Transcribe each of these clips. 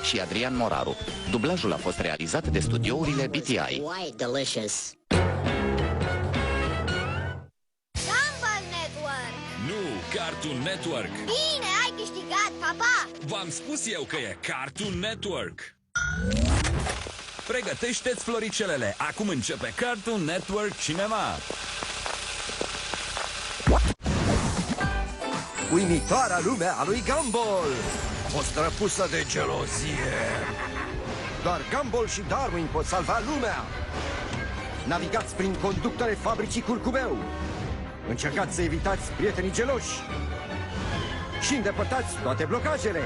și Adrian Moraru. Dublajul a fost realizat de studiourile BTI. Gumball Network! Nu, Cartoon Network! Bine, ai câștigat, papa! V-am spus eu că e Cartoon Network! Pregătește-ți floricelele! Acum începe Cartoon Network Cinema! Uimitoarea lume a lui Gumball, o străpusă de gelozie. Doar Gumball și Darwin pot salva lumea. Navigați prin conductele fabricii Curcubeu. Încercați să evitați prietenii geloși și îndepărtați toate blocajele.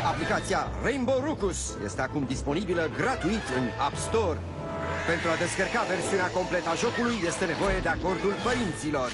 Aplicația Rainbow Ruckus este acum disponibilă gratuit în App Store. Pentru a descărca versiunea completă a jocului este nevoie de acordul părinților.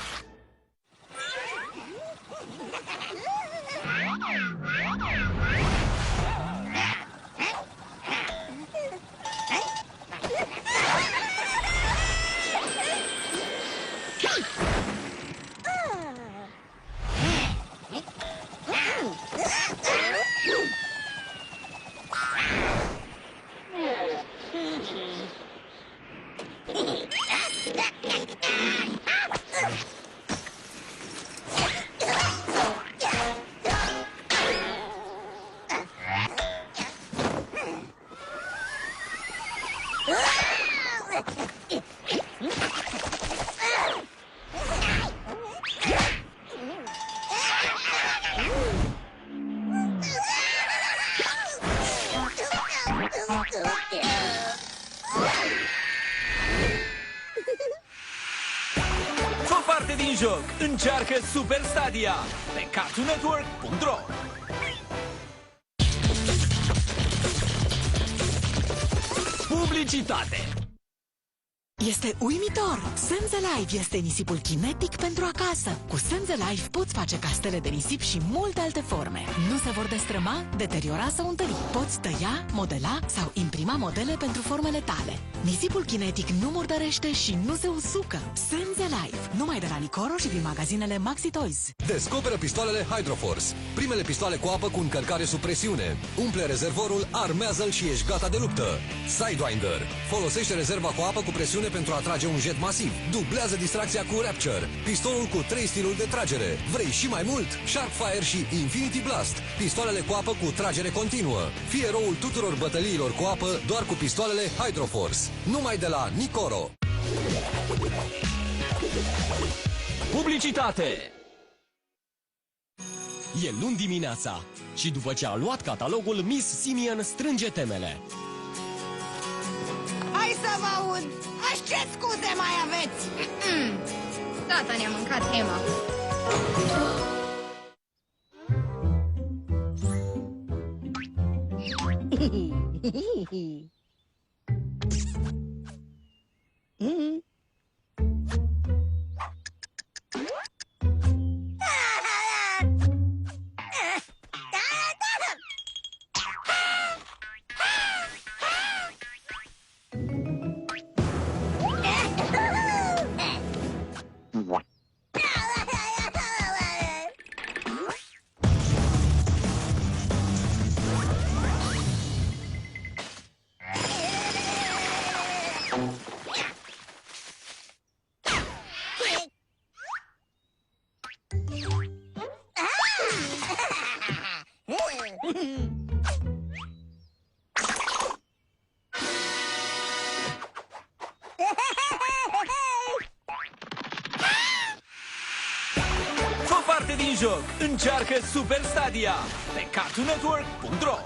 Fă parte din joc! Încearcă Super Stadia pe CartoonNetwork.ro. Publicitate. Este uimitor! Senze Live este nisipul kinetic pentru acasă. Cu Senze Live poți face castele de nisip și multe alte forme. Nu se vor destrăma, deteriora sau întări. Poți tăia, modela sau imprima modele pentru formele tale. Nisipul kinetic nu murdărește și nu se usucă. Senze Live, numai de la Nicoro și din magazinele Maxi Toys. Descoperă pistoalele Hydroforce. Primele pistoale cu apă cu încărcare sub presiune. Umple rezervorul, armează-l și ești gata de luptă. Sidewinder. Folosește rezerva cu apă cu presiune pentru a trage un jet masiv. Dublează distracția cu Rapture. Pistolul cu 3 stiluri de tragere. Vrei și mai mult? Sharpfire și Infinity Blast. Pistoalele cu apă cu tragere continuă. Fii eroul tuturor bătăliilor cu apă doar cu pistoalele Hydroforce. Numai de la Nicoro. Publicitate. E luni dimineața și după ce a luat catalogul, Miss Simian strânge temele. Hai să vă aud! Ce scuze mai aveți? Tata ne-a mâncat Emma. Fă parte din joc! Încearcă Super Stadia pe CartoonNetwork.ro.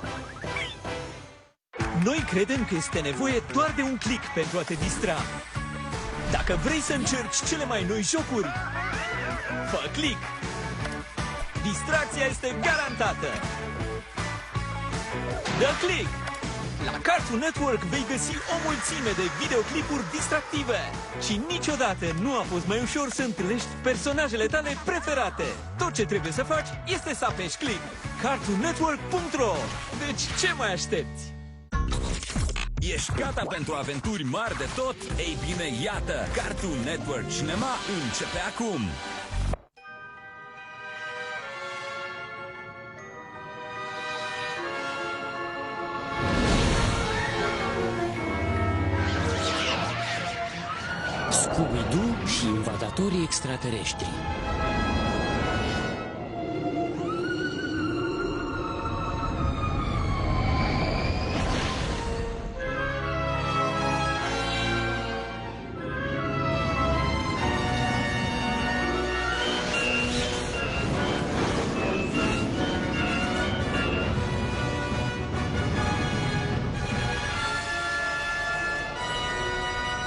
Noi credem că este nevoie doar de un click pentru a te distra. Dacă vrei să încerci cele mai noi jocuri, fă click! Distracția este garantată! Dă click! La Cartoon Network vei găsi o mulțime de videoclipuri distractive și niciodată nu a fost mai ușor să întâlnești personajele tale preferate. Tot ce trebuie să faci este să apeși click. CartoonNetwork.ro. Deci ce mai aștepți? Ești gata pentru aventuri mari de tot? Ei bine, iată! Cartoon Network Cinema începe acum! Scooby-Doo și invadatorii extraterestri.